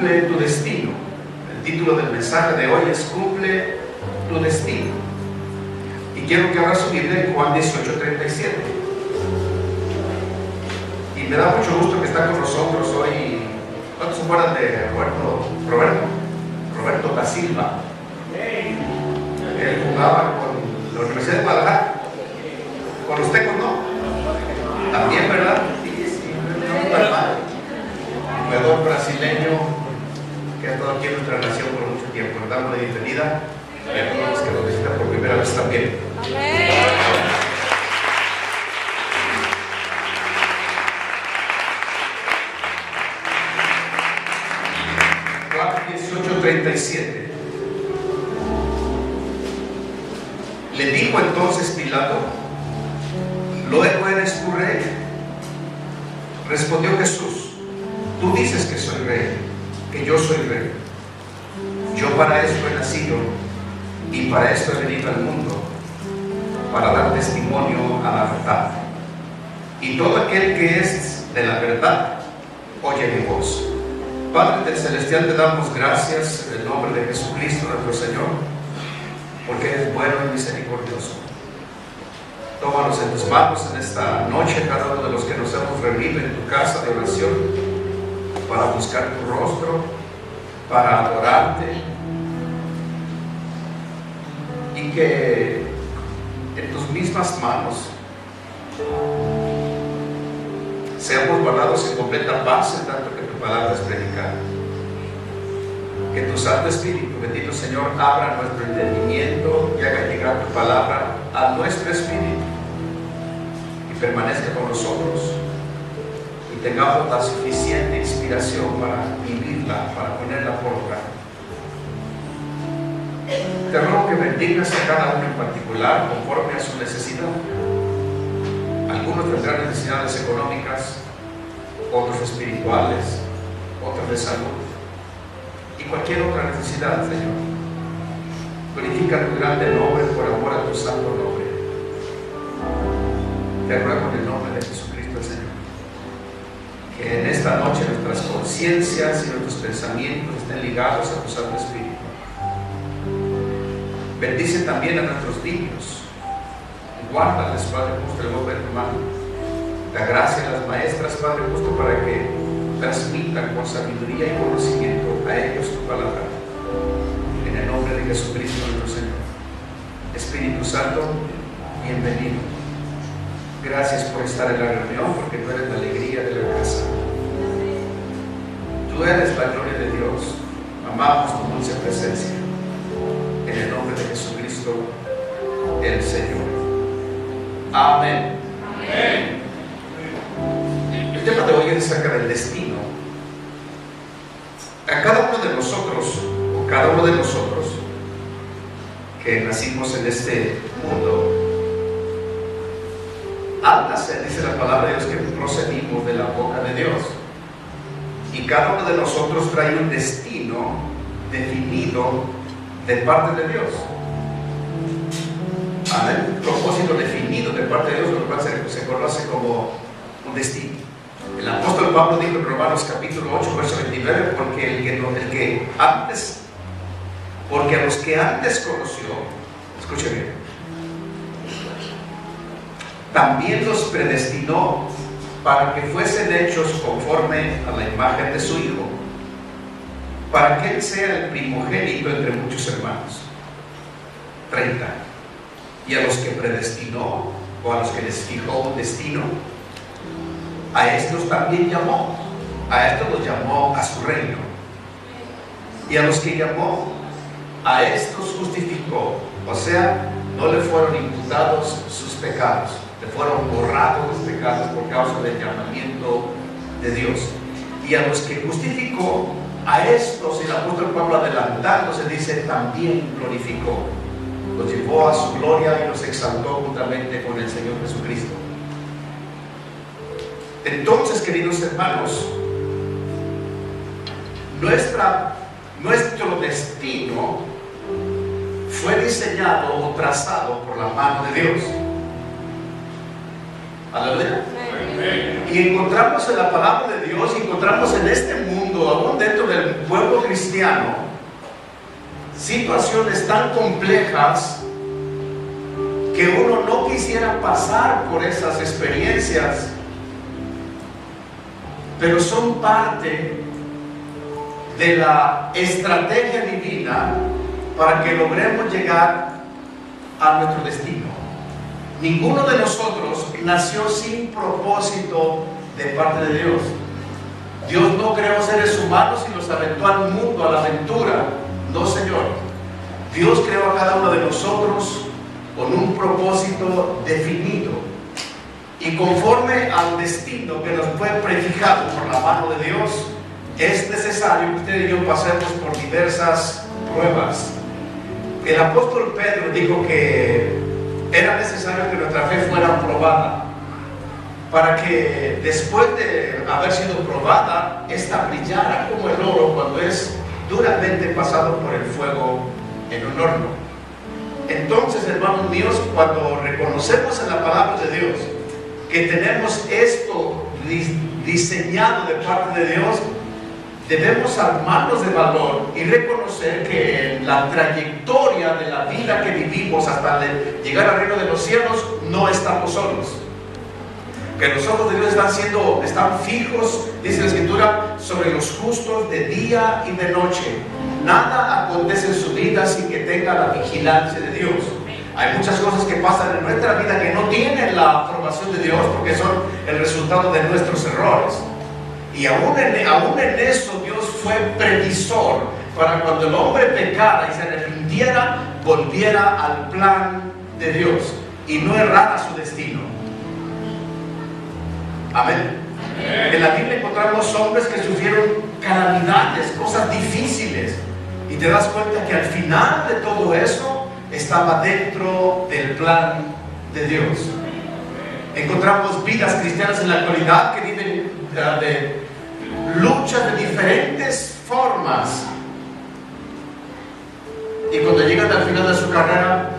cumple tu destino. El título del mensaje de hoy es Cumple tu destino. Y quiero que abra su Biblia en Juan 18:37. Y me da mucho gusto que está con nosotros hoy. ¿Cuántos se acuerdan de Roberto da Silva? Él jugaba con la Universidad de Guadalajara. Con los Tecos, ¿no? También, ¿verdad? Sí, un jugador brasileño que ha estado aquí en nuestra nación por mucho tiempo. Le damos la bienvenida y a todos los que nos visitan por primera vez también. Amén. Juan 18:37. Le dijo entonces Pilato: ¿Luego eres tu rey? Respondió Jesús: tú dices que soy rey, que yo soy rey. Yo para esto he nacido y para esto he venido al mundo, para dar testimonio a la verdad. Y todo aquel que es de la verdad oye mi voz. Padre del Celestial, te damos gracias en el nombre de Jesucristo nuestro Señor, porque eres bueno y misericordioso. Tómanos en tus manos en esta noche, cada uno de los que nos hemos reunido en tu casa de oración para buscar tu rostro, para adorarte, y que en tus mismas manos seamos guardados en completa paz en tanto que tu palabra es predicada. Que tu Santo Espíritu, bendito Señor, abra nuestro entendimiento y haga llegar tu palabra a nuestro espíritu y permanezca con nosotros y tengamos la suficiente inspiración para vivirla, para ponerla por obra. Te ruego que bendigas a cada uno en particular conforme a su necesidad. Algunos tendrán necesidades económicas, otros espirituales, otros de salud y cualquier otra necesidad, Señor. Glorifica tu grande nombre por amor a tu santo nombre. Te ruego en el nombre de Jesucristo el Señor, que en esta noche nuestras conciencias y nuestros pensamientos estén ligados a tu Santo Espíritu. Bendice también a nuestros niños y guárdales, Padre justo, el nombre de tu mano. Da gracia a las maestras, Padre justo, para que transmitan con sabiduría y conocimiento a ellos tu palabra. En el nombre de Jesucristo nuestro Señor. Espíritu Santo, bienvenido. Gracias por estar en la reunión, porque tú eres la alegría de la casa. Tú eres la gloria de Dios. Amamos tu dulce presencia. En el nombre de Jesucristo, el Señor. Amén. Amén. El tema de hoy es acerca del destino. A cada uno de nosotros, o cada uno de nosotros que nacimos en este mundo, al nacer, dice la palabra de Dios, que procedimos de la boca de Dios. Y cada uno de nosotros trae un destino definido de parte de Dios. Amén. Un propósito definido de parte de Dios, lo cual se conoce como un destino. El apóstol Pablo dijo en Romanos capítulo 8, verso 29, porque a los que antes conoció, escuche bien, también los predestinó para que fuesen hechos conforme a la imagen de su Hijo, para que Él sea el primogénito entre muchos hermanos. 30. Y a los que predestinó, o a los que les fijó un destino, a estos también llamó. A estos los llamó a su reino. Y a los que llamó, a estos justificó. O sea, no le fueron imputados sus pecados, le fueron borrados los pecados por causa del llamamiento de Dios. Y a los que justificó, a estos, el apóstol Pablo adelantándose dice, también glorificó. Los llevó a su gloria y los exaltó juntamente con el Señor Jesucristo. Entonces, queridos hermanos, nuestro destino fue diseñado o trazado por la mano de Dios. Aleluya. Y encontramos en la palabra de Dios, y encontramos en este mundo, aún dentro del pueblo cristiano situaciones tan complejas que uno no quisiera pasar por esas experiencias, pero son parte de la estrategia divina para que logremos llegar a nuestro destino. Ninguno de nosotros nació sin propósito de parte de Dios. Dios no creó seres humanos y los aventó al mundo, a la aventura. No, Señor. Dios creó a cada uno de nosotros con un propósito definido. Y conforme al destino que nos fue prefijado por la mano de Dios, es necesario que usted y yo pasemos por diversas pruebas. El apóstol Pedro dijo que era necesario que nuestra fe fuera probada, para que después de haber sido probada, esta brillara como el oro cuando es duramente pasado por el fuego en un horno. Entonces, hermanos míos, cuando reconocemos en la palabra de Dios que tenemos esto diseñado de parte de Dios, debemos armarnos de valor y reconocer que en la trayectoria de la vida que vivimos hasta llegar al reino de los cielos no estamos solos. Que los ojos de Dios están fijos, dice la Escritura, sobre los justos de día y de noche. Nada acontece en su vida sin que tenga la vigilancia de Dios. Hay muchas cosas que pasan en nuestra vida que no tienen la aprobación de Dios porque son el resultado de nuestros errores. Y aún en eso Dios fue previsor para cuando el hombre pecara y se arrepintiera, volviera al plan de Dios y no errara su destino. Amén. En la Biblia encontramos hombres que sufrieron calamidades, cosas difíciles, y te das cuenta que al final de todo eso estaba dentro del plan de Dios. Encontramos vidas cristianas en la actualidad que viven de luchas de diferentes formas, y cuando llegan al final de su carrera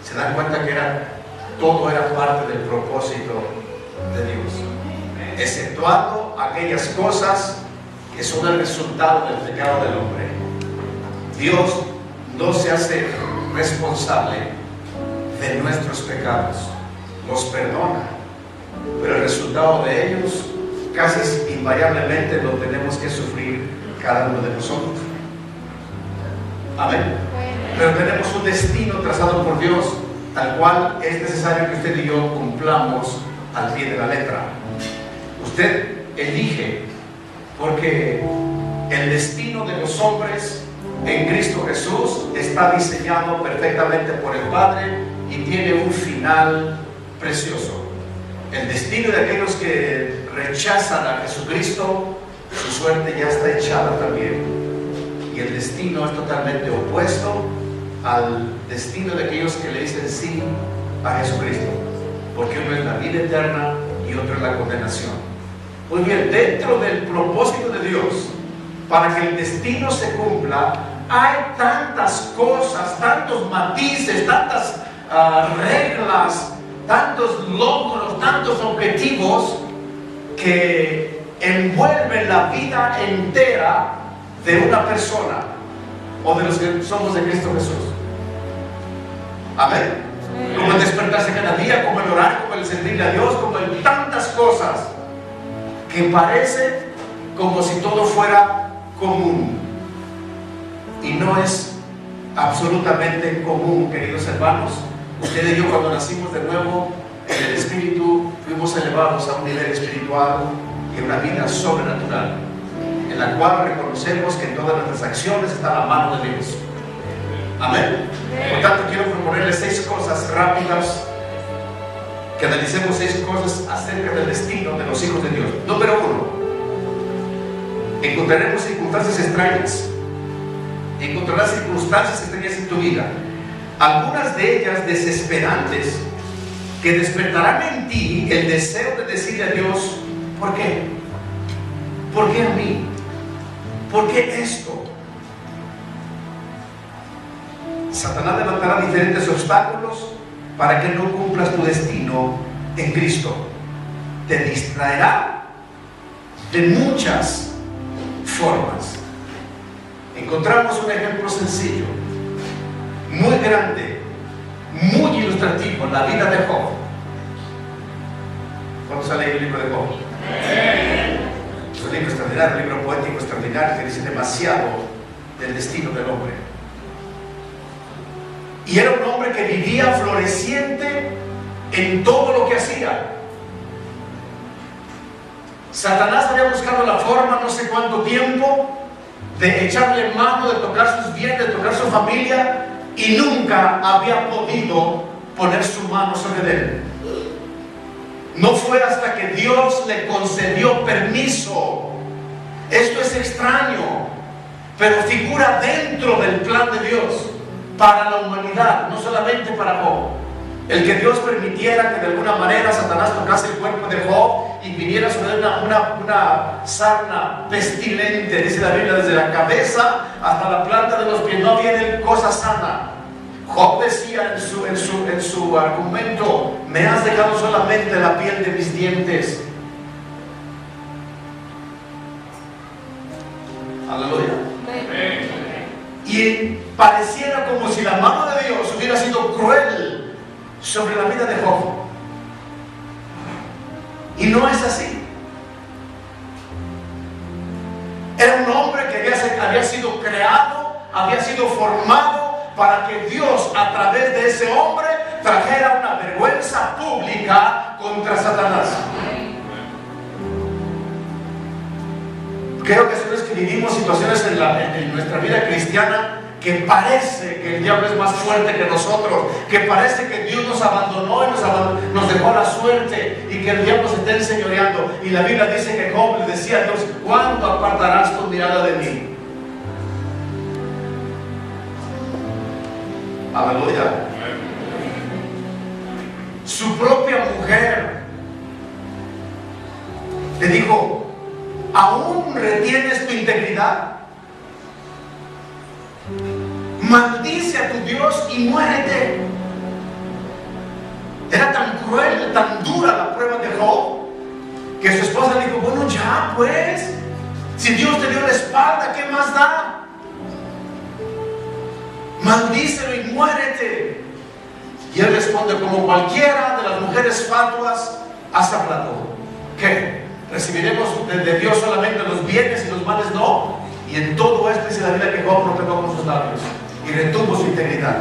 se dan cuenta que todo era parte del propósito de Dios, exceptuando aquellas cosas que son el resultado del pecado del hombre. Dios no se hace responsable de nuestros pecados, los perdona, pero el resultado de ellos casi invariablemente lo tenemos que sufrir cada uno de nosotros. Amén. Pero tenemos un destino trazado por Dios, tal cual es necesario que usted y yo cumplamos al pie de la letra. Usted elige, porque el destino de los hombres en Cristo Jesús está diseñado perfectamente por el Padre y tiene un final precioso. El destino de aquellos que rechazan a Jesucristo, su suerte ya está echada también. Y el destino es totalmente opuesto al destino de aquellos que le dicen sí a Jesucristo, porque uno es la vida eterna y otro es la condenación. Muy bien, dentro del propósito de Dios para que el destino se cumpla, hay tantas cosas, tantos matices, tantas reglas, tantos logros, tantos objetivos que envuelven la vida entera de una persona o de los que somos de Cristo Jesús. Amén. Como el despertarse cada día, como el orar, como el servirle a Dios, como en tantas cosas que parece como si todo fuera común, y no es absolutamente común, queridos hermanos. Usted y yo, cuando nacimos de nuevo en el Espíritu, fuimos elevados a un nivel espiritual y una vida sobrenatural, en la cual reconocemos que en todas nuestras acciones está la mano de Dios. Amén. Por tanto, quiero proponerles 6 cosas rápidas, que analicemos 6 cosas acerca del destino de los hijos de Dios. Número 1, encontraremos circunstancias extrañas. Encontrarás circunstancias extrañas en tu vida, algunas de ellas desesperantes, que despertarán en ti el deseo de decirle a Dios: ¿por qué? ¿Por qué a mí? ¿Por qué esto? Satanás levantará diferentes obstáculos para que no cumplas tu destino en Cristo. Te distraerá de muchas formas. encontramos un ejemplo sencillo, muy grande, muy ilustrativo en la vida de Job. ¿Cuándo sale el libro de Job? Es un libro extraordinario, un libro poético extraordinario que dice demasiado del destino del hombre. Y era un hombre que vivía floreciente en todo lo que hacía. Satanás había buscado la forma, no sé cuánto tiempo, de echarle mano, de tocar sus bienes, de tocar su familia, y nunca había podido poner su mano sobre él. No fue hasta que Dios le concedió permiso. Esto es extraño, pero figura dentro del plan de Dios para la humanidad, no solamente para Job. El que Dios permitiera que de alguna manera Satanás tocase el cuerpo de Job y viniera sobre él una sarna pestilente, dice la Biblia, desde la cabeza hasta la planta de los pies, no viene cosa sana. Job decía en su argumento: me has dejado solamente la piel de mis dientes. Aleluya. Y pareciera como si la mano de Dios hubiera sido cruel sobre la vida de Job. Y no es así. Era un hombre que había sido creado, había sido formado para que Dios, a través de ese hombre, trajera una vergüenza pública contra Satanás. Creo que son los que vivimos situaciones en nuestra vida cristiana que parece que el diablo es más fuerte que nosotros, que parece que Dios nos abandonó y nos dejó a la suerte, y que el diablo se está enseñoreando. Y la Biblia dice que Job le decía a Dios: ¿cuándo apartarás tu mirada de mí? Aleluya. Su propia mujer le dijo: ¿aún retienes tu integridad? Maldice a tu Dios y muérete. Era tan cruel, tan dura la prueba de Job, que su esposa le dijo: bueno, ya pues, si Dios te dio la espalda, ¿qué más da? Maldícelo y muérete. Y él responde como cualquiera de las mujeres fatuas: has hablado. ¿Qué? ¿Recibiremos de Dios solamente los bienes y los males no? Y en todo esto dice la Biblia que Job no pecó con sus labios y retuvo su integridad.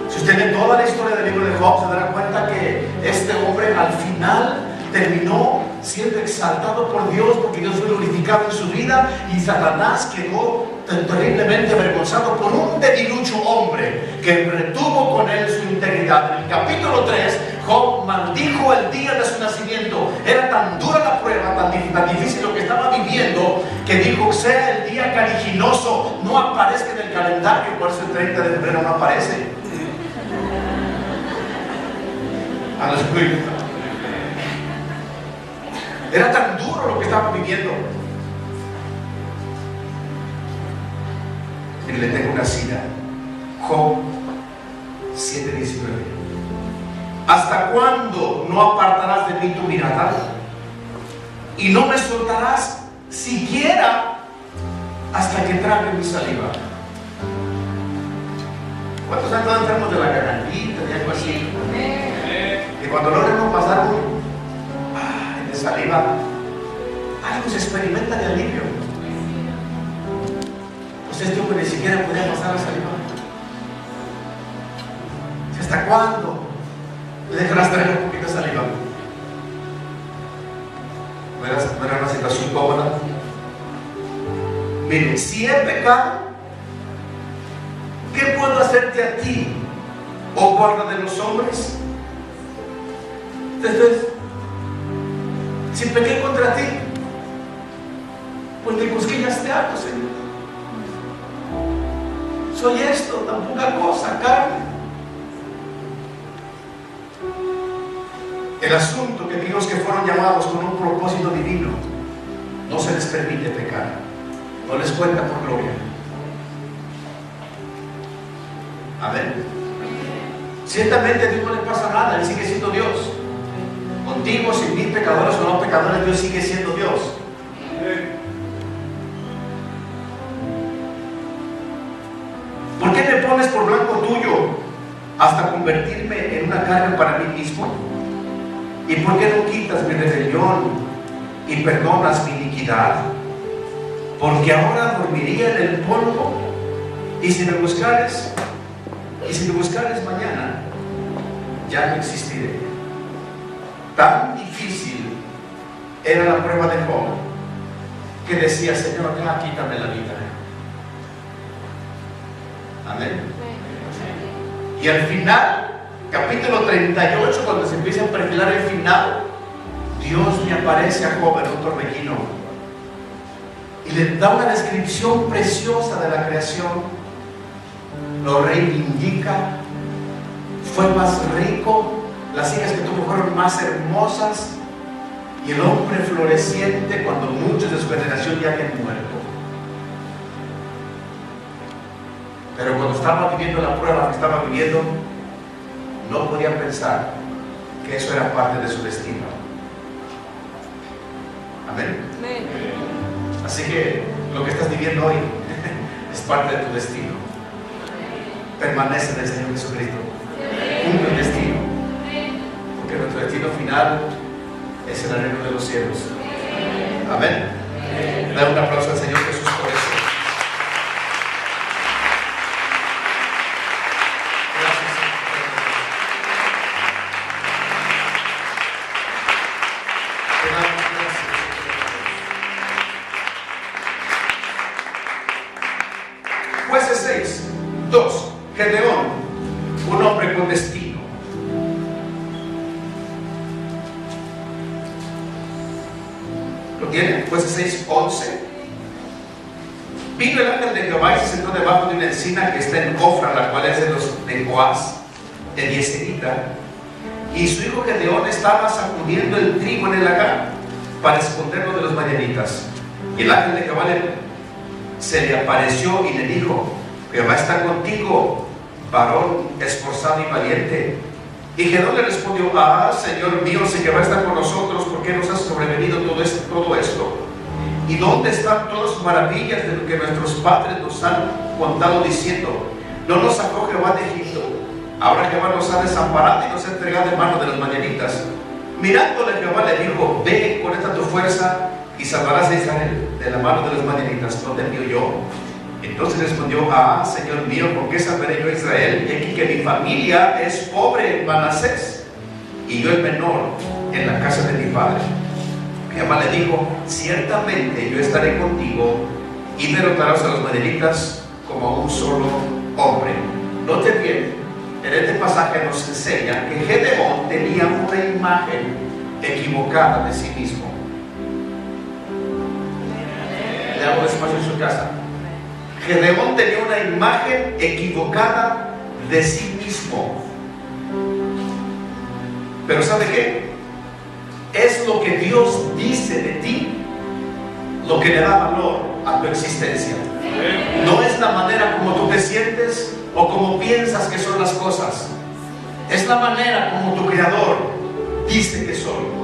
Si usted lee toda la historia del libro de Job, se dará cuenta que este hombre al final terminó siendo exaltado por Dios, porque Dios fue glorificado en su vida, y Satanás quedó terriblemente avergonzado por un debilucho hombre que retuvo con él su integridad. En el capítulo 3, Job maldijo el día de su nacimiento. Era tan dura la prueba, tan difícil lo que estaba viviendo, que dijo: sea el día caliginoso, no aparezca en el calendario. Por eso el 30 de febrero no aparece. Aleluya. Era tan duro lo que estaba viviendo. Y le tengo una cita. Job 7:19. ¿Hasta cuándo no apartarás de mí tu mirada? Y no me soltarás siquiera hasta que trague mi saliva. ¿Cuántos han estado enfermos de la gargantita, de algo así? Que cuando logran no pasar de saliva, algo se experimenta de alivio. Pues este hombre ni siquiera podía pasar la saliva. ¿Hasta cuándo le dejarás traer un poquito de saliva? ¿No era una situación cómoda? Mire, si he pecado, ¿qué puedo hacerte a ti, oh guarda de los hombres? Entonces, si pequé contra ti, pues ni cosquillas te hago, Señor. Soy esto, tan poca cosa, carne. El asunto que digo es que fueron llamados con un propósito divino. No se les permite pecar, no les cuenta por gloria. Amén. Ciertamente a Dios no le pasa nada, Él sigue siendo Dios. Contigo, sin mí, pecadores o no pecadores, Dios sigue siendo Dios. pones por blanco tuyo hasta convertirme en una carga para mí mismo? ¿Y por qué no quitas mi rebelión y perdonas mi iniquidad? Porque ahora dormiría en el polvo, y si me buscares mañana, ya no existiré. Tan difícil era la prueba de Job, que decía: Señor, ya quítame la vida. Amén. Y al final, capítulo 38, cuando se empieza a perfilar el final, Dios le aparece a Job en un torbellino y le da una descripción preciosa de la creación. Lo reivindica. Fue más rico, las hijas que tuvo fueron más hermosas, y el hombre floreciente cuando muchos de su generación ya habían muerto. Pero cuando estaba viviendo la prueba que estaba viviendo, no podía pensar que eso era parte de su destino. Amén. Así que lo que estás viviendo hoy es parte de tu destino. Permanece en el Señor Jesucristo. Cumple el destino. Porque nuestro destino final es el reino de los cielos. Amén. Da un aplauso al Señor Jesús por eso. Gracias, Señor. Jueces 6, 2. Gedeón, un hombre con destino. ¿Lo tienen? Jueces 6, 11. Vino el ángel de Jehová y se sentó debajo de una encina que está en Ofra, la cual es de los de Joás, de Dieserita. Y su hijo Gedeón estaba sacudiendo el trigo en el lagar para esconderlo de los madianitas. Y el ángel de Jehová se le apareció y le dijo: Jehová está contigo, varón esforzado y valiente. Y Gedeón le respondió: Señor mío, si Jehová está con nosotros, ¿por qué nos ha sobrevenido todo esto? ¿Y dónde están todas las maravillas de lo que nuestros padres nos han contado diciendo: no nos sacó Jehová de Egipto? Ahora Jehová nos ha desamparado y nos ha entregado en manos de los madianitas. Mirándole, Jehová le dijo: ve con esta tu fuerza y salvarás a Israel de la mano de los madianitas. ¿No te envío yo? Entonces respondió: Señor mío, ¿por qué salvaré yo a Israel? Y aquí que mi familia es pobre en Manasés, y yo el menor en la casa de mi padre. Jehová le dijo: ciertamente yo estaré contigo y derrotarás a los madianitas como a un solo hombre. Note bien, en este pasaje nos enseña que Gedeón tenía una imagen equivocada de sí mismo. Le hago despacio en su casa. Gedeón tenía una imagen equivocada de sí mismo. Pero ¿sabe qué? Es lo que Dios dice de ti lo que le da valor a tu existencia. No es la manera como tú te sientes o como piensas que son las cosas. Es la manera como tu Creador dice que son.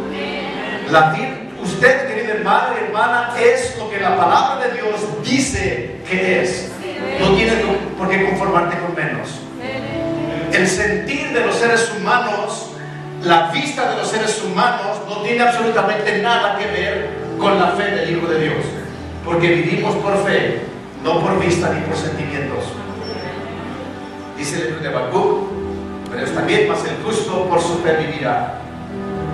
Usted, querido hermano y hermana, es lo que la palabra de Dios dice que es. No tienes por qué conformarte con menos. El sentir de los seres humanos, la vista de los seres humanos, no tiene absolutamente nada que ver con la fe del Hijo de Dios. Porque vivimos por fe, no por vista ni por sentimientos. Dice el libro de Habacuc: pero está bien, mas el justo por su fe vivirá.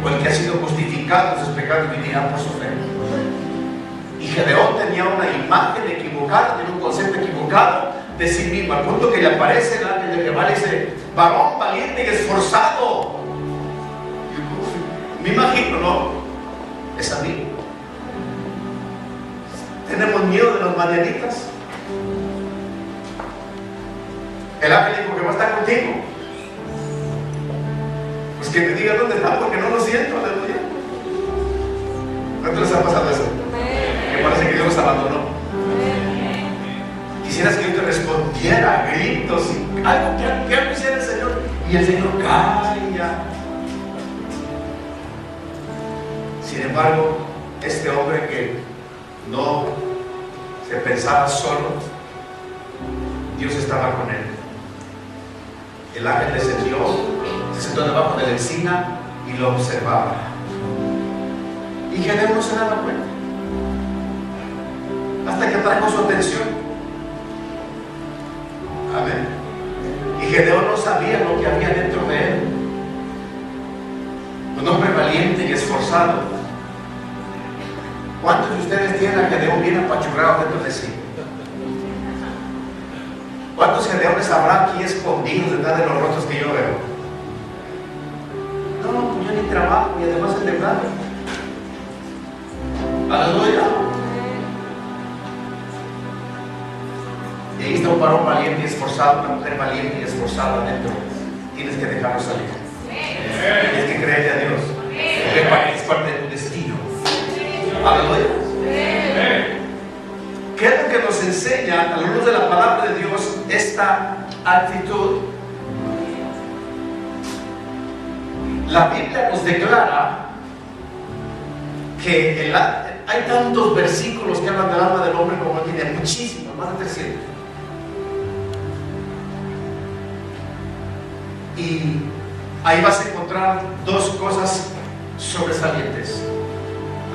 O el que ha sido justificado de sus pecados vivirá por su fe. Y Gedeón tenía una imagen equivocada, tenía un concepto equivocado de sí mismo, al punto que le aparece el ángel de Jehová y dice: varón valiente y esforzado. Me imagino, ¿no? Es a mí. ¿Tenemos miedo de los madianitas? El ángel dijo: Jehová está contigo. Pues que me diga dónde está, porque no lo siento. Aleluya. ¿Cuánto les ha pasado eso? Que parece que Dios los abandonó. Quisieras que yo te respondiera a gritos y algo que hiciera el Señor, y el Señor calla. Sin embargo, este hombre que no se pensaba solo, Dios estaba con él. El ángel descendió, se sentó debajo de la encina y lo observaba. Y Gedeón no se daba cuenta, hasta que atrajo su atención. Amén. Y Gedeón no sabía lo que había dentro de él. Un hombre valiente y esforzado. ¿Cuántos de ustedes tienen a Gedeón bien apachurrado dentro de sí? ¿Cuántos Gedeones habrá aquí escondidos detrás de los rostros que yo veo? No, pues yo ni trabajo y además endeudado. Aleluya. Y ahí está un varón valiente y esforzado, una mujer valiente y esforzada adentro. Tienes que dejarlo salir. Tienes que creerle a Dios. Porque es parte de tu destino. Aleluya. ¿Qué es lo que nos enseña a la luz de la palabra de Dios esta actitud? La Biblia nos declara que hay tantos versículos que hablan del alma del hombre como tiene, muchísimos, más de 300. Y ahí vas a encontrar dos cosas sobresalientes: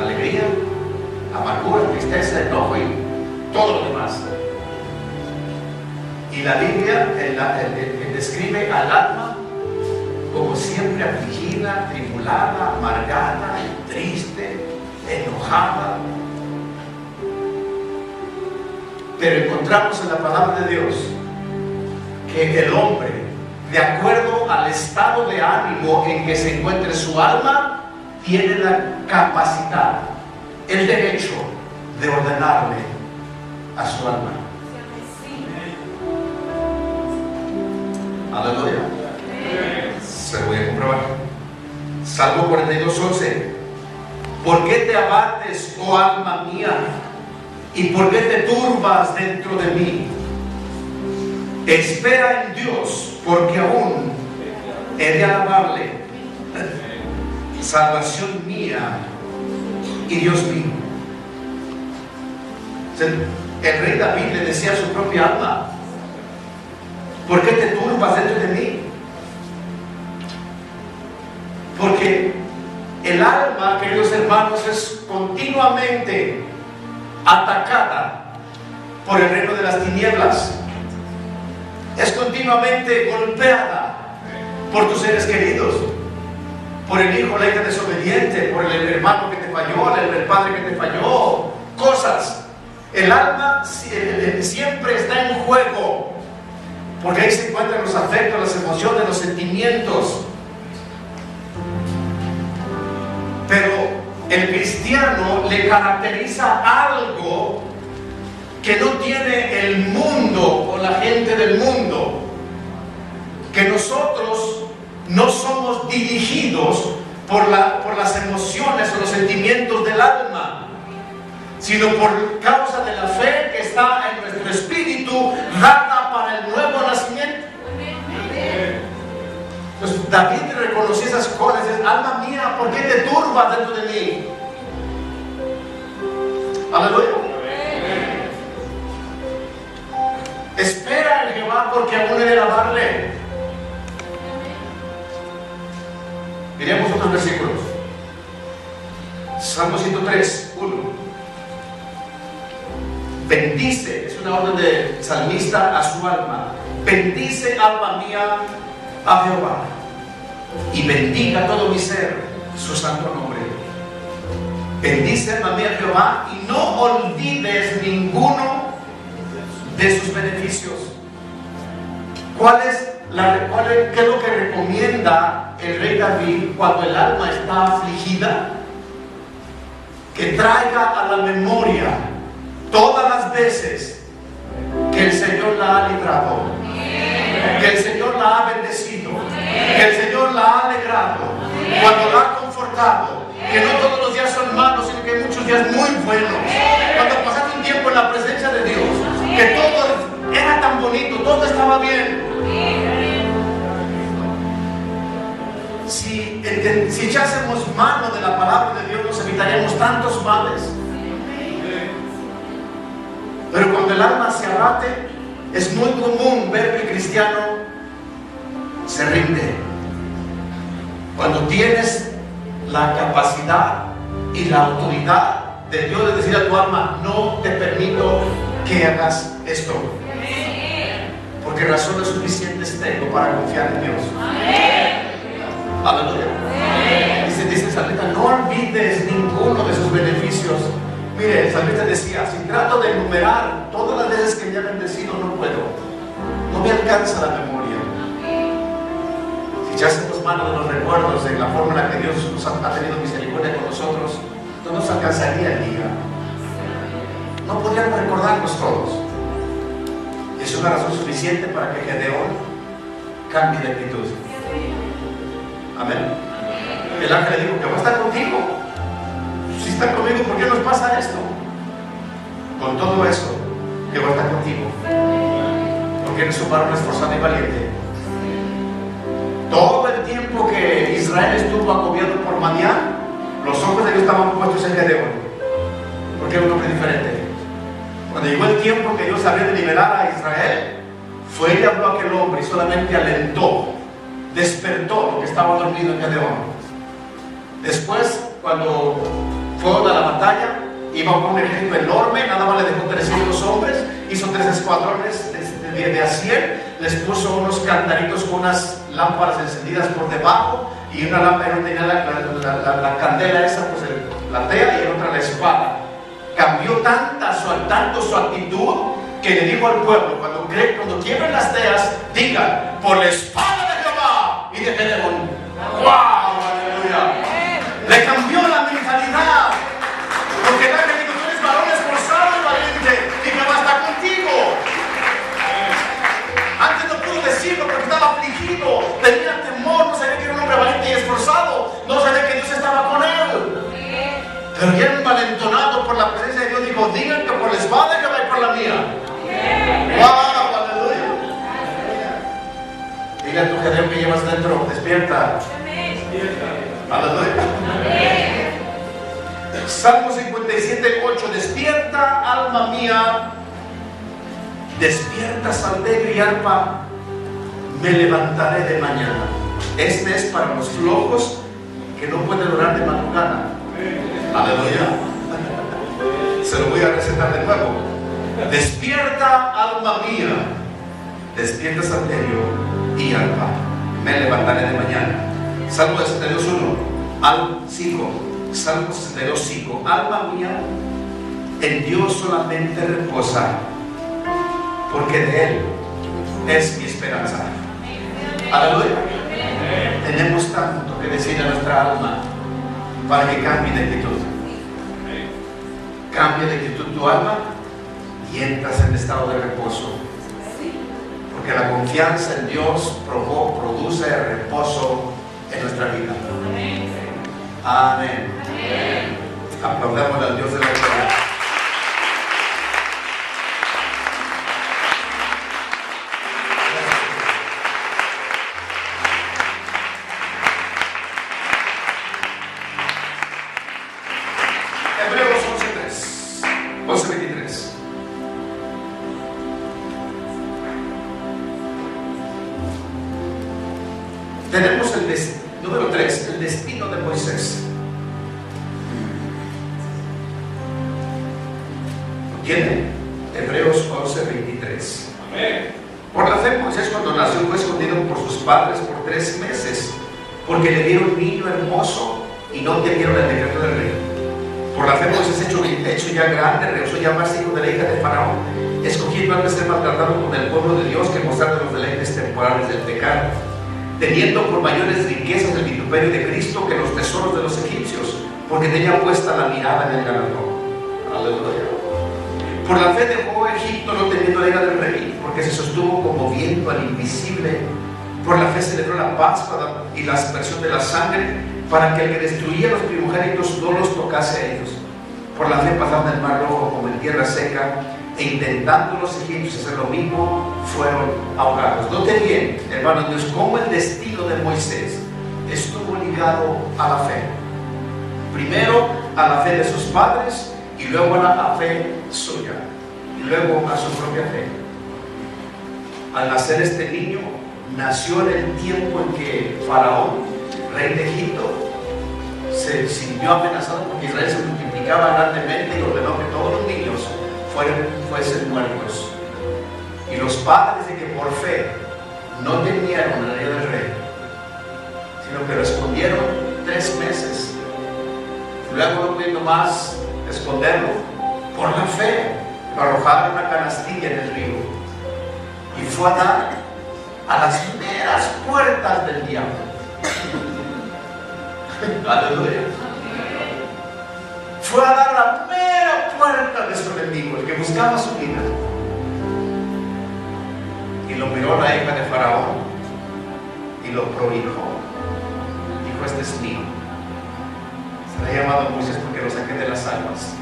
alegría, amargura, tristeza, enojo y todo lo demás. Y la Biblia describe al alma como siempre afligida, tribulada, amargada, triste, enojada. Pero encontramos en la palabra de Dios que el hombre, de acuerdo al estado de ánimo en que se encuentre su alma, tiene la capacidad, el derecho de ordenarle a su alma. Aleluya. Se lo voy a comprobar. Salmo 42:11. ¿Por qué te abates, oh alma mía? ¿Y por qué te turbas dentro de mí? Espera en Dios, porque aún he de alabarle, salvación mía y Dios mío. El rey David le decía a su propia alma: ¿por qué te turbas dentro de mí? Porque el alma, queridos hermanos, es continuamente atacada por el reino de las tinieblas. Es continuamente golpeada por tus seres queridos, por el hijo o la hija desobediente, por el hermano que te falló, el padre que te falló, cosas. El alma siempre está en juego, porque ahí se encuentran los afectos, las emociones, los sentimientos. Pero el cristiano le caracteriza algo que no tiene el mundo o la gente del mundo, que nosotros no somos dirigidos por las emociones o los sentimientos del alma, sino por causa de la fe que está en nuestro espíritu, dada para el nuevo nacimiento. Entonces David reconoció esas cosas. Dice: alma mía, ¿por qué te turbas dentro de mí? Aleluya. Espera en Jehová, porque aún he de alabarle. Miremos otros versículos. Salmo 103:1. Bendice, es una orden de salmista a su alma. Bendice, alma mía, a Jehová, y bendiga todo mi ser su santo nombre. Bendice, alma mía, a Jehová, y no olvides ninguno de sus beneficios. ¿Qué es lo que recomienda el rey David cuando el alma está afligida? Que traiga a la memoria todas las veces que el Señor la ha librado, que el Señor la ha bendecido, que el Señor la ha alegrado, cuando la ha confortado, que no todos los días son malos, sino que hay muchos días muy buenos. Cuando pasaste un tiempo en la presencia de Dios, que todo era tan bonito, todo estaba bien. Si echásemos mano de la palabra de Dios, nos evitaríamos tantos males. Pero cuando el alma se abate, es muy común ver que el cristiano se rinde. Cuando tienes la capacidad y la autoridad de Dios de decir a tu alma, no te permito que hagas esto, porque razones suficientes tengo para confiar en Dios. Aleluya. Dice el salmista, no olvides ninguno de sus beneficios. Mire, el salmista decía, si trato de enumerar todas las veces que me ha bendecido, no puedo, no me alcanza la memoria. Si echásemos mano de los recuerdos, de la forma en la que Dios nos ha tenido misericordia con nosotros, no nos alcanzaría el día, no podríamos recordarnos todos. Y es una razón suficiente para que Gedeón cambie de actitud. Amén. El ángel le dijo que va a estar contigo. Si está conmigo, ¿por qué nos pasa esto? Con todo eso, que va a estar contigo, porque eres un varón esforzado y valiente. Todo el tiempo que Israel estuvo agobiado por Madián, los ojos de Dios estaban puestos en Gedeón, porque era un hombre diferente. Cuando llegó el tiempo que Dios había de liberar a Israel, fue y habló a aquel hombre y solamente alentó, despertó lo que estaba dormido en Gedeón. Después, cuando fueron a la batalla, iba con un ejército enorme, nada más le dejó 300 hombres, hizo 3 escuadrones de a 100, les puso unos cantaritos con unas lámparas encendidas por debajo, y una lámpara tenía la candela esa, pues la tea, y en otra la espada. Cambió tanto su actitud, que le dijo al pueblo, cuando quiebren las teas, digan, por la espada de Jehová y de Gedeón. ¡Wow! ¡Aleluya! Le cambió la mentalidad, porque el ángel dijo, tú eres varón esforzado y valiente, y Jehová está contigo. Antes no pudo decirlo porque estaba afligido, tenía temor, no sabía que era un hombre valiente y esforzado, no sabía que Dios estaba con él. Pero ya envalentonado por la presencia de Dios, dijo, digan que por la espada que va y por la mía. ¡Wow! ¡Aleluya! Dile a tu Gedeón que llevas dentro, despierta. Aleluya. Salmo 57:8, despierta alma mía, despierta salterio y arpa, me levantaré de mañana. Este es para los flojos que no pueden orar de madrugada. Aleluya. Se lo voy a recetar de nuevo. Despierta alma mía, despierta salterio y arpa, me levantaré de mañana. Salmo 62:1 al 5. Salmo 62:5. Alma mía, en Dios solamente reposa, porque de Él es mi esperanza. Aleluya. Tenemos tanto que decir a nuestra alma para que cambie de actitud. Cambia de actitud tu alma y entras en estado de reposo, porque la confianza en Dios produce reposo en nuestra vida. Amén. Aplaudamos al Dios de la gloria. Hebreos 11:23. Tenemos número 3, el destino de Moisés. ¿Lo tiene? Hebreos 11:23. Por la fe, Moisés, cuando nació, fue escondido por sus padres por 3 meses, porque le dieron un niño hermoso y no entendieron el decreto del rey. Por la fe, Moisés, hecho ya grande, rehusó llamarse hijo de la hija de Faraón, escogiendo antes ser maltratado con el pueblo de Dios que mostrar de los deleites temporales del pecado, teniendo por mayores riquezas el vituperio de Cristo que los tesoros de los egipcios, porque tenía puesta la mirada en el galardón. Aleluya. Por la fe dejó Egipto no teniendo la ira del rey, porque se sostuvo como viendo al invisible. Por la fe celebró la Pascua y la aspersión de la sangre, para que el que destruía a los primogénitos no los tocase a ellos. Por la fe pasaron el mar rojo como en tierra seca, e intentando los egipcios hacer lo mismo, fueron ahogados. Note bien, hermanos míos, cómo el destino de Moisés estuvo ligado a la fe. Primero a la fe de sus padres, y luego a la fe suya, y luego a su propia fe. Al nacer este niño, nació en el tiempo en que Faraón, rey de Egipto, se sintió amenazado porque Israel se multiplicaba grandemente y ordenó que todos los niños fuesen muertos. Y los padres, de que por fe no temieron la ley del rey, sino que respondieron 3 meses, luego no pudiendo más esconderlo, por la fe lo arrojaron una canastilla en el río y fue a dar a las meras puertas del diablo. Aleluya. Fue a dar a la mera puerta de su enemigo, el que buscaba su vida. Y lo miró la hija de Faraón y lo prohijó. Dijo: este es mío. Se le ha llamado Moisés porque lo saqué de las aguas.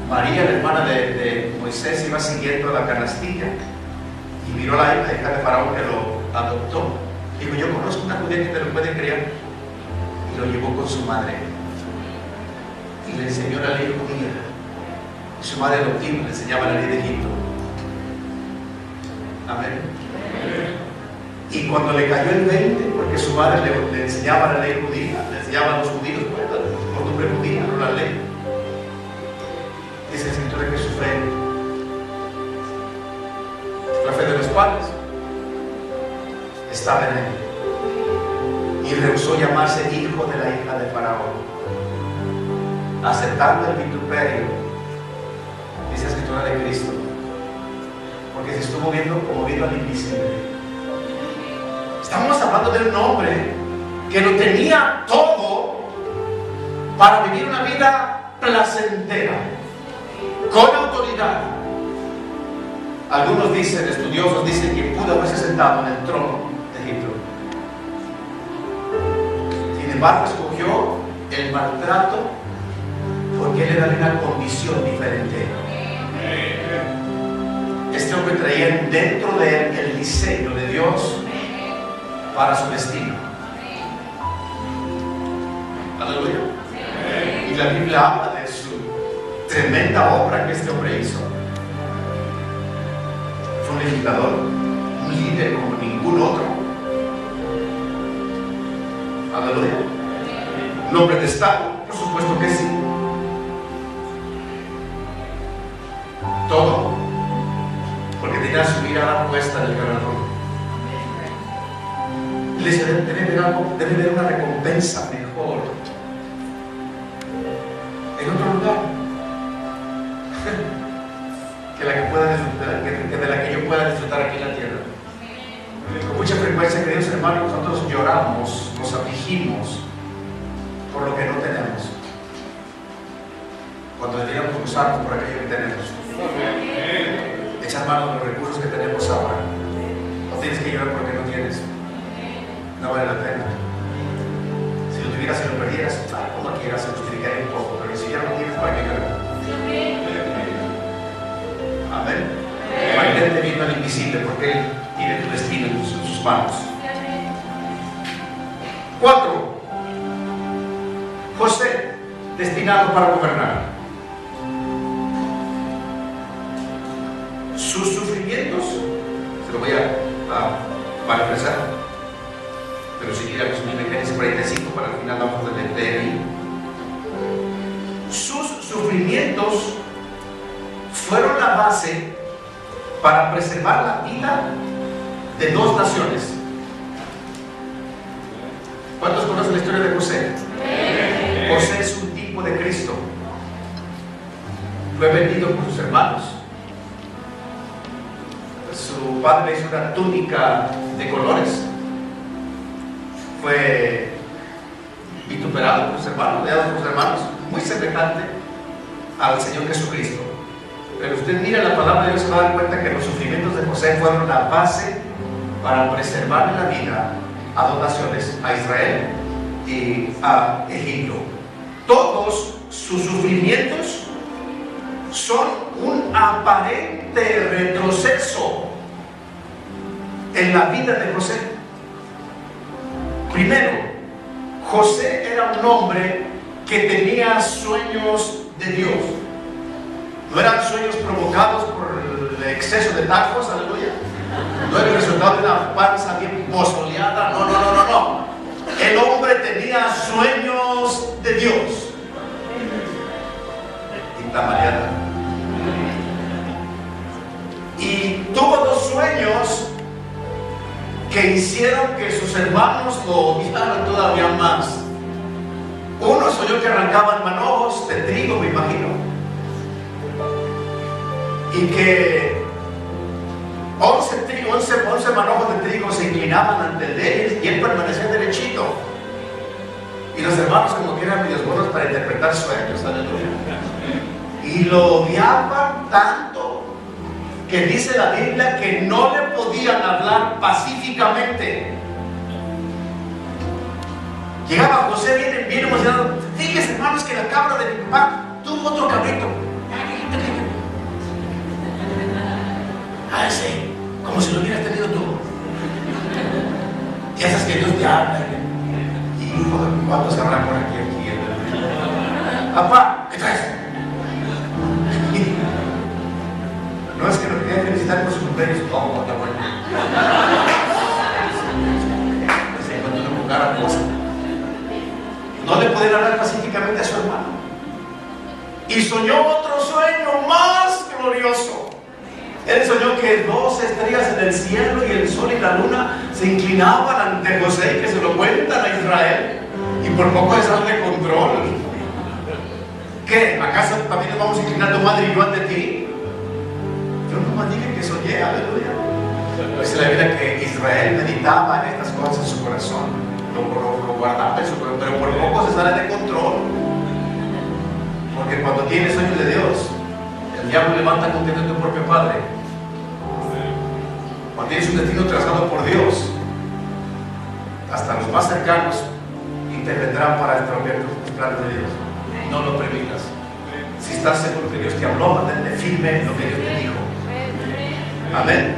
María, la hermana de Moisés, iba siguiendo la canastilla y miró a la hija de Faraón que lo adoptó. Dijo: yo conozco una judía que te lo puede criar. Y lo llevó con su madre y le enseñó la ley judía. Y su madre adoptiva le enseñaba la ley de Egipto. Amén. Y cuando le cayó el 20, porque su madre le enseñaba la ley judía, le enseñaba a los judíos, pues, la costumbre judía, no la ley, dice la escritura que su fe, la fe de los padres, estaba en él. Y rehusó llamarse hijo de la hija de Faraón, aceptando el vituperio, dice la escritura, de Cristo, porque se estuvo moviendo al invisible. Estamos hablando de un hombre que lo tenía todo para vivir una vida placentera, con autoridad. Algunos dicen, estudiosos dicen, que pudo haberse sentado en el trono de Egipto. Sin embargo, escogió el maltrato porque él era de una condición diferente. Este hombre traía dentro de él el diseño de Dios para su destino. Aleluya. Y la Biblia habla de su tremenda obra que este hombre hizo. Fue un legislador, un líder como ningún otro. Aleluya. Un hombre de Estado, por supuesto que sí. Todo porque tenía su mirada puesta en el ganador. Le dice: debe haber una recompensa mejor en otro lugar que la que pueda disfrutar, que de la que yo pueda disfrutar aquí en la tierra. Con mucha frecuencia, queridos hermanos, nosotros lloramos, nos afligimos por lo que no tenemos, cuando deberíamos usarnos por aquello que tenemos. Echar mano de los recursos que tenemos ahora. No tienes que llorar porque no tienes. No vale la pena. Si lo tuvieras y lo perdieras, como quieras, se justificaría un poco, pero si ya no tienes, ¿para qué llorar? Amén. Mantente viendo al invisible, porque Él tiene tu destino en sus manos. 4. José, destinado para gobernar. Sus sufrimientos, se lo voy a expresar, pero si quiere resumir Génesis 45, para el final vamos a leer ahí. Sus sufrimientos fueron la base para preservar la vida de 2 naciones. ¿Cuántos conocen la historia de José? José es un tipo de Cristo. Fue vendido por sus hermanos. Su padre le hizo una túnica de colores. Fue vituperado por sus hermanos, muy semejante al Señor Jesucristo. Pero usted mira la palabra de Dios, se va a dar cuenta que los sufrimientos de José fueron la base para preservar la vida a 2 naciones, a Israel y a Egipto. Todos sus sufrimientos son un aparente retroceso en la vida de José. Primero, José era un hombre que tenía sueños de Dios. No eran sueños provocados por el exceso de tacos, aleluya. No era el resultado de una panza bien pozoleada, no. El hombre tenía sueños de Dios. Y tamaleada. Y tuvo dos sueños que hicieron que sus hermanos lo odiaran todavía más. Uno soñó que arrancaban manojos de trigo, me imagino, y que 11 manojos de trigo se inclinaban ante él y él permanecía derechito. Y los hermanos como que eran medios buenos para interpretar sueños, aleluya. Y lo odiaban tanto que dice la Biblia que no le podían hablar pacíficamente. Llegaba José bien emocionado. Fíjense, hermanos, que la cabra de mi papá tuvo otro cabrito. Sí, como si lo hubieras tenido tú. Y esas que Dios te habla. Hijo de cuántos habrá por aquí. Papá, ¿qué traes? No es que lo quería felicitar por su cumpleaños. No, está bueno. Se encontró con cada cosa. No le podían hablar pacíficamente a su hermano. Y soñó otro sueño más glorioso. Él soñó que 2 estrellas en el cielo y el sol y la luna se inclinaban ante José y que se lo cuentan a Israel. Y por poco le sale de control. ¿Qué? ¿Acaso también nos vamos a inclinar tu madre y yo ante ti? Yo no más dije que soñé, aleluya. Dice la Biblia que Israel meditaba en estas cosas en su corazón. Lo guardaba en su corazón, pero por poco se sale de control. Porque cuando tienes sueños de Dios, el diablo levanta contento a tu propio padre. Cuando tienes un destino trazado por Dios, hasta los más cercanos intervendrán para estropear los planes de Dios. No lo permitas. Si estás seguro que Dios te habló, mantente firme en lo que Dios te dijo. Amén.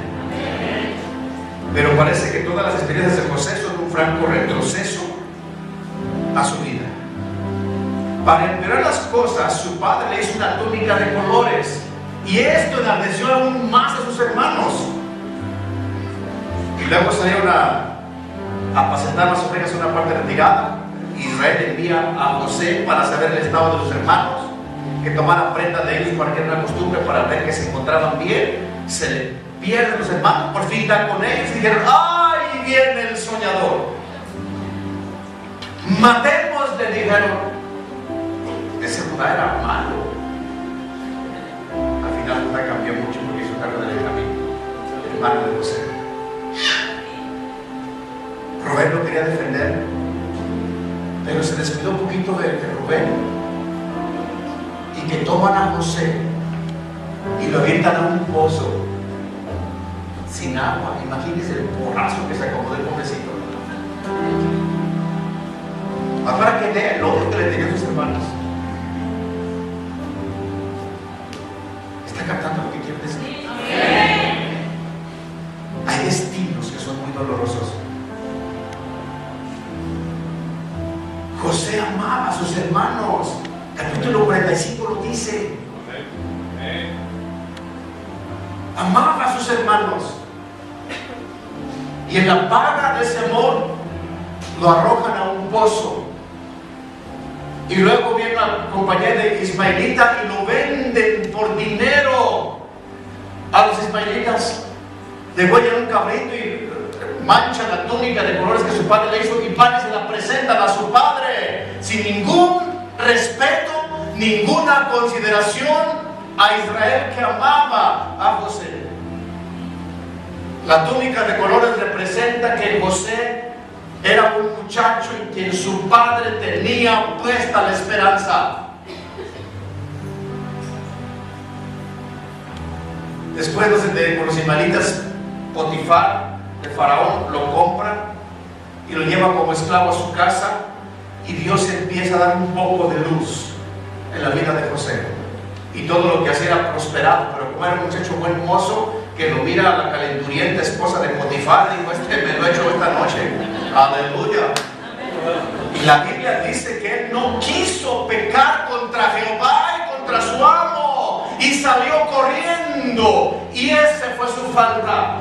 Pero parece que todas las experiencias de José son un franco retroceso a su vida. Para empeorar las cosas, su padre le hizo una túnica de colores, y esto enardeció aún más a sus hermanos. Y luego salieron a apacentar las ovejas en una parte retirada. Israel envía a José para saber el estado de sus hermanos, que tomara prenda de ellos para que era una costumbre, para ver que se encontraban bien. Se le pierden los hermanos, por fin están con ellos y dijeron: ¡ay, viene el soñador! Matemos, le dijeron. Ese Judá era malo. Al final Judá cambió mucho porque hizo cargo de Benjamín, el hermano de José. Rubén lo quería defender, pero se descuidó un poquito de Rubén, y que toman a José y lo avientan a un pozo sin agua. Imagínense el porrazo que se acomodó el pobrecito. Para que vea el odio que le tenían sus hermanos. ¿Está captando lo que quiero decir? Hay destinos que son muy dolorosos. José amaba a sus hermanos. Capítulo 45 lo dice. Amaba a sus hermanos. Y en la paga de ese amor lo arrojan a un pozo. Y luego viene una compañía de ismaelitas y lo venden por dinero a los ismaelitas. Degüellan un cabrito y manchan la túnica de colores que su padre le hizo, y van y se la presentan a su padre sin ningún respeto, ninguna consideración a Israel, que amaba a José. La túnica de colores representa que José era un muchacho en quien su padre tenía puesta la esperanza. Después con los ismaelitas, Potifar, el faraón, lo compra y lo lleva como esclavo a su casa, y Dios empieza a dar un poco de luz en la vida de José, y todo lo que hacía era prosperado. Pero como era un muchacho buen mozo, que lo mira a la calenturienta esposa de Potifar, dijo: este me lo he hecho esta noche. Aleluya. Y la Biblia dice que él no quiso pecar contra Jehová y contra su amo, y salió corriendo, y ese fue su falta.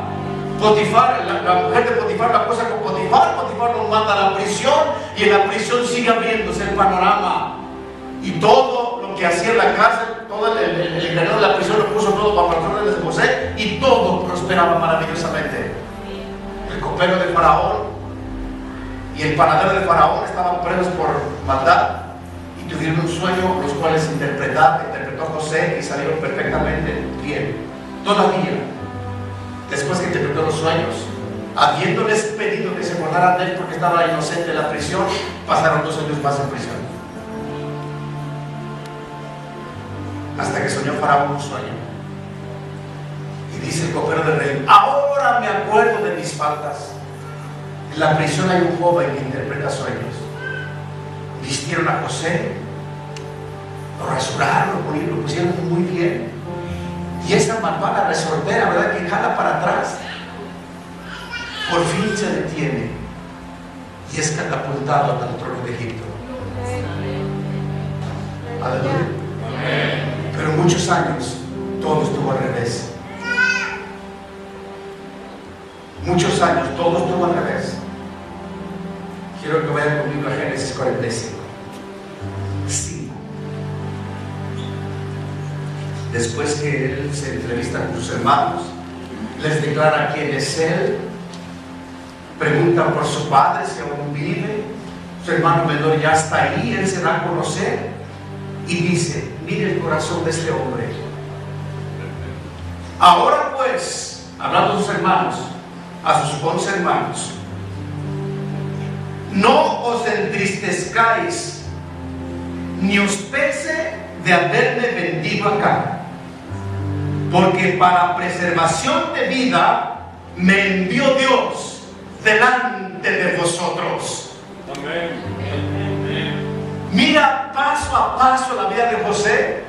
Potifar, la mujer de Potifar, la cosa con Potifar nos manda a la prisión, y en la prisión sigue abriéndose el panorama. Y todo lo que hacía en la cárcel, todo el encargado de la prisión lo puso todo bajo las órdenes de José, y todo prosperaba maravillosamente. El copero de Faraón y el panadero de Faraón estaban presos por maldad, y tuvieron un sueño, los cuales interpretó José, y salieron perfectamente bien. Todavía, después que interpretó los sueños, habiéndoles pedido que se acordaran de él porque estaba inocente en la prisión, pasaron 2 años más en prisión. Hasta que soñó Faraón un sueño. Y dice el copero del rey: ahora me acuerdo de mis faltas. En la prisión hay un joven que interpreta sueños. Vistieron a José, lo rasuraron, lo pusieron muy bien. Y esa malvada resortera, ¿verdad?, que jala para atrás, por fin se detiene y es catapultado al trono de Egipto. Aleluya. Pero muchos años todo estuvo al revés. Muchos años todo estuvo al revés. Quiero que vayan conmigo a Génesis 45. Después que él se entrevista con sus hermanos, les declara quién es él, preguntan por su padre si aún vive. Su hermano menor ya está ahí, él se da a conocer y dice: mire el corazón de este hombre. Ahora pues, hablando de sus hermanos, a sus 11 hermanos, no os entristezcáis ni os pese de haberme vendido acá, porque para preservación de vida me envió Dios delante de vosotros. Amén. Mira paso a paso la vida de José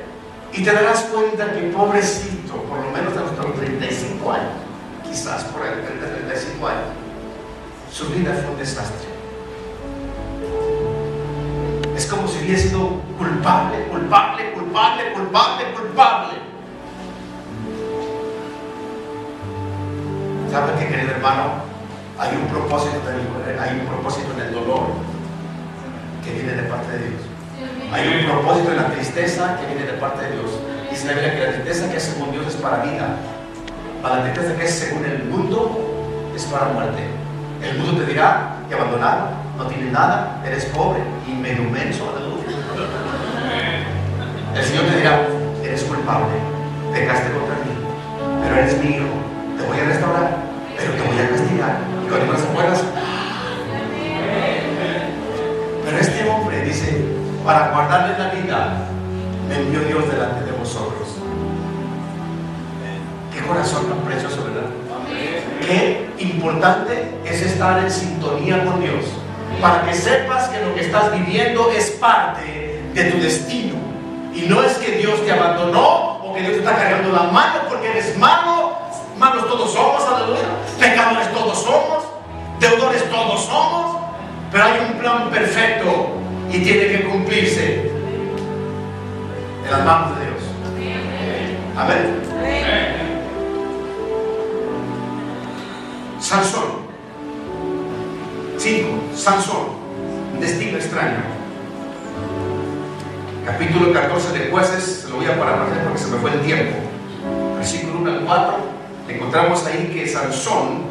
y te darás cuenta que pobrecito, por lo menos de los 35 años, quizás por el 35 años, su vida fue un desastre. Es como si hubiera sido culpable. ¿Sabe qué, querido hermano? Hay un propósito en el dolor que viene de parte de Dios. Hay un propósito en la tristeza que viene de parte de Dios. Dice la Biblia que la tristeza que es según Dios es para vida, para la tristeza que es según el mundo es para muerte. El mundo te dirá: te abandonaron, no tienes nada, eres pobre y medio menso. El Señor te dirá: eres culpable, pecaste contra mí, pero eres mi hijo, te voy a restaurar, pero te voy a castigar. Y cuando las acuerdas, pero este hombre dice: para guardarles la vida me envió Dios delante de vosotros. Qué corazón tan precioso, ¿verdad? Qué importante es estar en sintonía con Dios, para que sepas que lo que estás viviendo es parte de tu destino, y no es que Dios te abandonó o que Dios te está cargando la mano porque eres malo. Malos todos somos, aleluya. Pecadores todos somos, deudores todos somos, pero hay un plan perfecto y tiene que cumplirse en las manos de Dios. Amén. Sansón. 5. Sansón, un destino extraño. Capítulo 14 de Jueces, se lo voy a parar porque se me fue el tiempo. Versículo 1 al 4, encontramos ahí que Sansón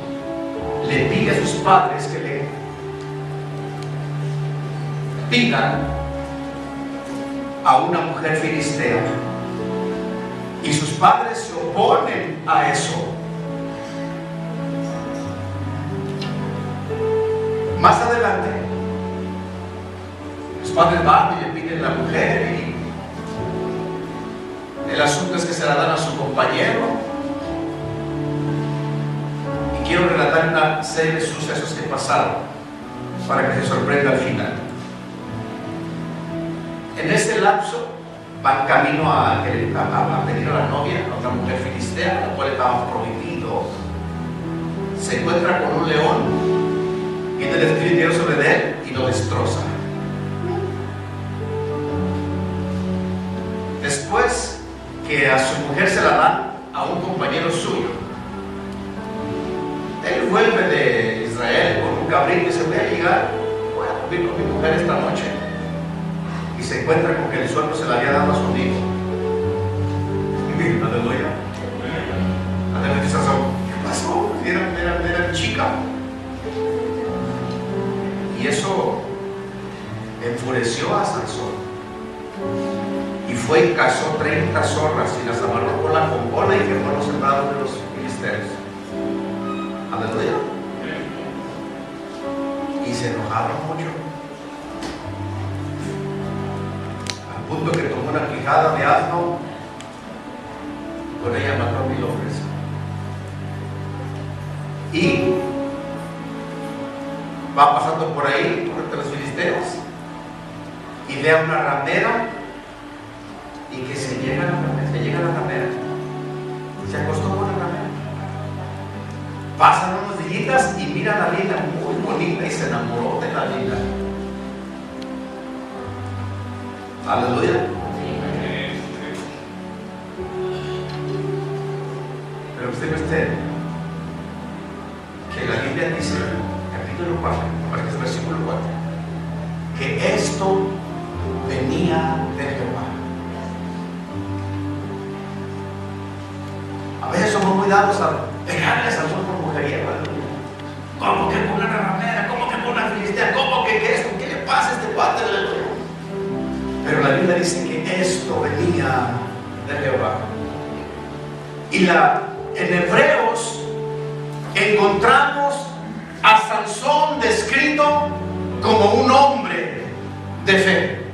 le pide a sus padres que le pidan a una mujer filistea, y sus padres se oponen a eso. Más adelante, los padres van y le piden a la mujer, y el asunto es que se la dan a su compañero. Y quiero relatar una serie de sucesos que pasaron para que se sorprenda al final. En ese lapso van camino a pedir a la novia, a otra mujer filistea, la cual estaba prohibido. Se encuentra con un león y le describe Dios sobre él y lo destroza. Después que a su mujer se la dan a un compañero suyo, vuelve de Israel con un cabrito y dice: voy a llegar, voy a dormir con mi mujer esta noche. Y se encuentra con que el sueldo se le había dado a su amigo. Aleluya. Aleluya. ¿Qué pasó? Era chica. Y eso enfureció a Sansón. Y fue y cazó 30 zorras y las amarró con la pompola y quemó los sembrados de los filisteos. Aleluya. Y se enojaron mucho, al punto que tomó una quijada de asno, con ella mató a 1000 hombres. Y va pasando por ahí, por entre los filisteos, y ve a una ramera, y que se llega a la ramera, se acostó con la ramera. Pasan unos días y mira a la lila muy bonita y se enamoró de la lila. Aleluya. Pero usted que la Biblia dice, capítulo 4, parece que es versículo 4, que esto venía de Jehová. A veces somos muy dados a pegarle a Sansón por mujeriego. ¿Cómo que con una ramera? ¿Cómo que con una filistea? ¿Cómo que esto? ¿Qué le pasa a este cuate? Pero la Biblia dice que esto venía de Jehová. Y en Hebreos encontramos a Sansón descrito como un hombre de fe.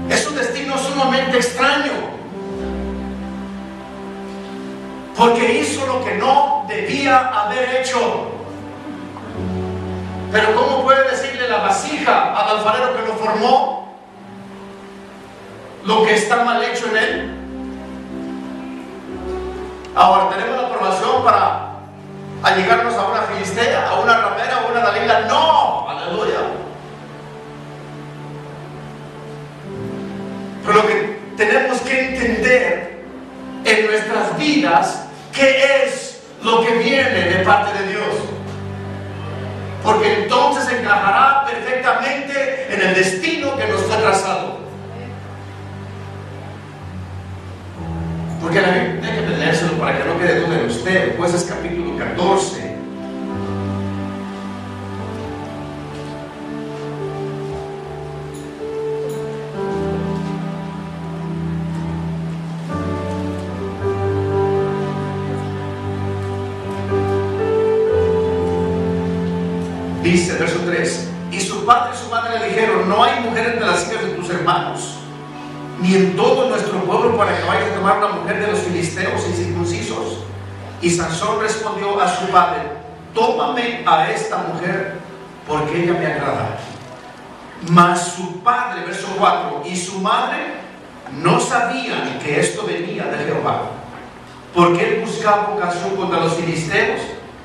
Es un destino sumamente extraño, porque hizo lo que no debía haber hecho. Pero ¿cómo puede decirle la vasija al alfarero que lo formó lo que está mal hecho en él? Ahora tenemos la aprobación para allegarnos a una filistea, a una ramera, a una dalila. No, aleluya. Pero lo que tenemos que entender en nuestras vidas, ¿qué es lo que viene de parte de Dios? Porque entonces encajará perfectamente en el destino que nos fue trazado. Porque la Biblia, déjeme leérselo para que no quede duda en usted. Jueces capítulo 14. Dice, verso 3: y su padre y su madre le dijeron: no hay mujer entre las hijas de tus hermanos, ni en todo nuestro pueblo, para que vayas a tomar una mujer de los filisteos incircuncisos. Y Sansón respondió a su padre: tómame a esta mujer, porque ella me agrada. Mas su padre, verso 4, y su madre no sabían que esto venía de Jehová, porque él buscaba ocasión contra los filisteos,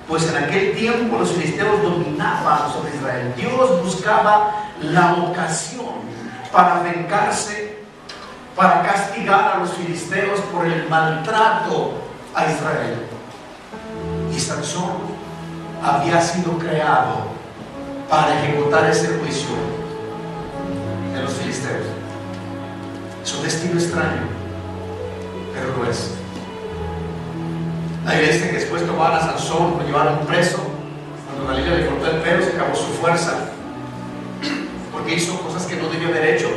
pues en aquel tiempo los filisteos dominaban sobre Israel. Dios buscaba la ocasión para vengarse, para castigar a los filisteos por el maltrato a Israel. Y Sansón había sido creado para ejecutar ese juicio de los filisteos. Es un destino extraño, pero lo es. La Biblia dice que después tomaron a Sansón, lo llevaron preso. Cuando Dalila le cortó el pelo, se acabó su fuerza, porque hizo cosas que no debió haber hecho.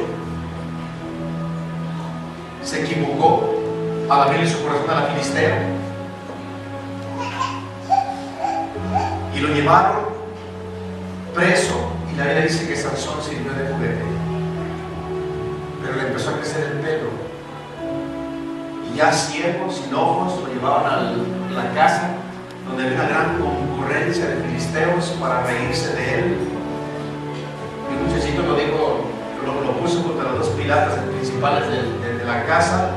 Se equivocó al abrirle su corazón a la filistea, y lo llevaron preso. Y la Biblia dice que Sansón sirvió de juguete, pero le empezó a crecer el pelo, y ya ciego, sin ojos, lo llevaban a la casa donde había una gran concurrencia de filisteos para reírse de él. Y un muchachito lo puso contra los dos pilares principales de la casa,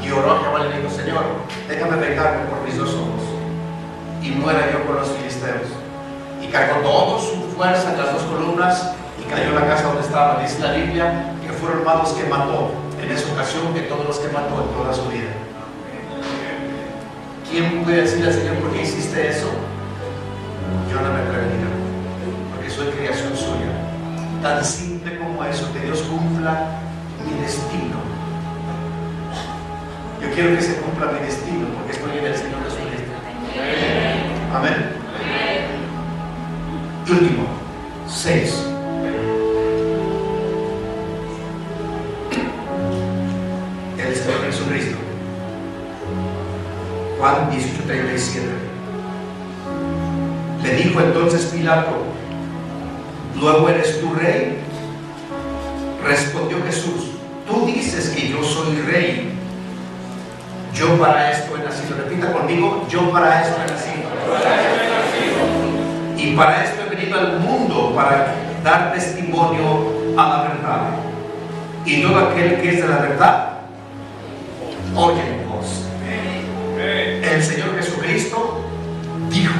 y oró a Jehová y le dijo: Señor, déjame vengarme por mis dos ojos y muera yo con los filisteos. Y cargó toda su fuerza en las dos columnas y cayó en la casa donde estaba. Dice la Biblia que fueron más los que mató en esa ocasión que todos los que mató en toda su vida. ¿Quién puede decirle al Señor: ¿por qué hiciste dice eso, yo no me atrevería, porque soy creación suya. Tan simple como eso, que Dios cumpla mi destino. Yo quiero que se cumpla mi destino, porque estoy en el Señor Jesucristo. Amén. Y último, 6. El Señor Jesucristo. Juan 18:37. Le dijo entonces Pilato: ¿luego eres tú rey? Respondió Jesús: tú dices que yo soy rey. Yo para esto he nacido. Repita conmigo: yo para esto he nacido. Y para esto he venido al mundo, para dar testimonio a la verdad. Y todo aquel que es de la verdad oye mi voz. El Señor Jesucristo dijo: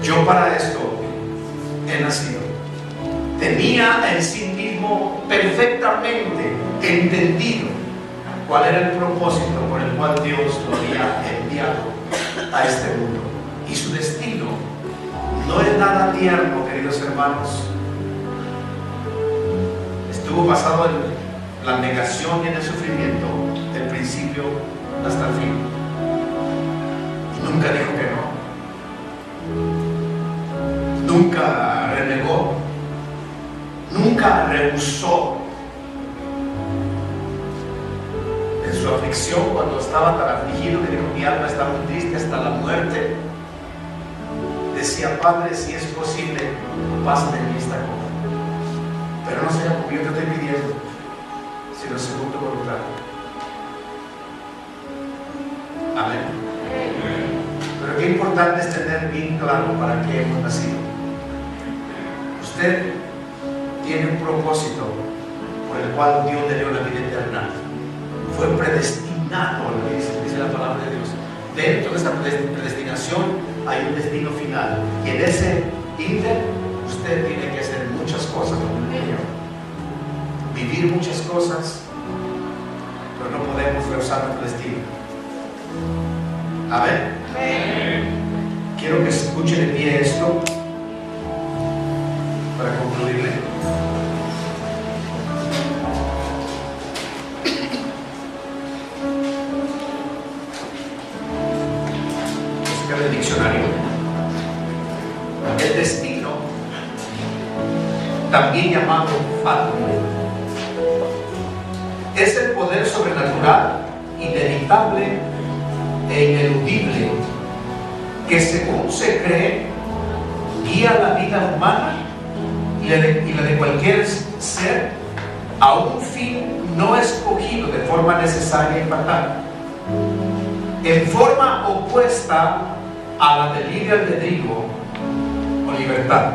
yo para esto he nacido. Tenía en sí mismo perfectamente entendido cuál era el propósito por el cual Dios lo había enviado a este mundo. Y su destino no es nada tierno, queridos hermanos. Estuvo basado en la negación y en el sufrimiento del principio hasta el fin. Y nunca dijo que no. Nunca renegó. Nunca rehusó. En su aflicción, cuando estaba tan afligido que dijo: mi alma está muy triste hasta la muerte, decía: Padre, si es posible, pasa de mí esta copa, pero no sea como yo te estoy pidiendo, sino según tu voluntad. Amén. Pero qué importante es tener bien claro para qué hemos nacido. Usted tiene un propósito por el cual Dios le dio la vida eterna. Fue predestinado, dice la palabra de Dios. Dentro de esa predestinación hay un destino final. Y en ese inter, usted tiene que hacer muchas cosas como un niño. Vivir muchas cosas, pero no podemos rehusar nuestro destino. Amén. Quiero que se escuche de pie esto para concluirle. Buscar el diccionario. El destino, también llamado fatum, es el poder sobrenatural, inevitable e ineludible que, según se cree, guía la vida humana y la de cualquier ser a un fin no escogido de forma necesaria y fatal, en forma opuesta a la del libre albedrío o libertad.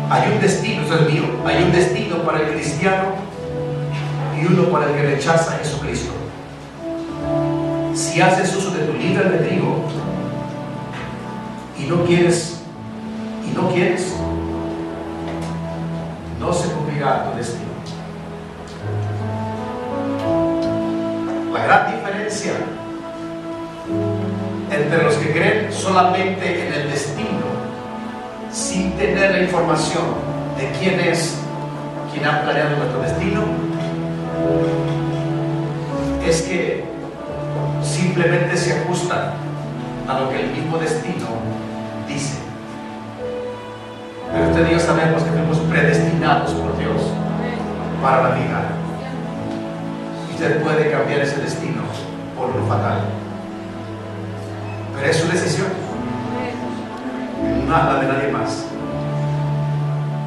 Hay un destino, eso es mío, hay un destino para el cristiano y uno para el que rechaza a Jesucristo. Si haces uso de tu libre albedrío y no quieres, no se cumplirá tu destino. La gran diferencia entre los que creen solamente en el destino, sin tener la información de quién ha planeado nuestro destino, es que simplemente se ajustan a lo que el mismo destino dice. Pero usted y yo sabemos que fuimos predestinados por Dios para la vida. Y usted puede cambiar ese destino por lo fatal, pero es su decisión, no la de nadie más.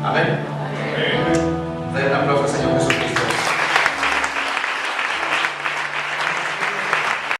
Amén.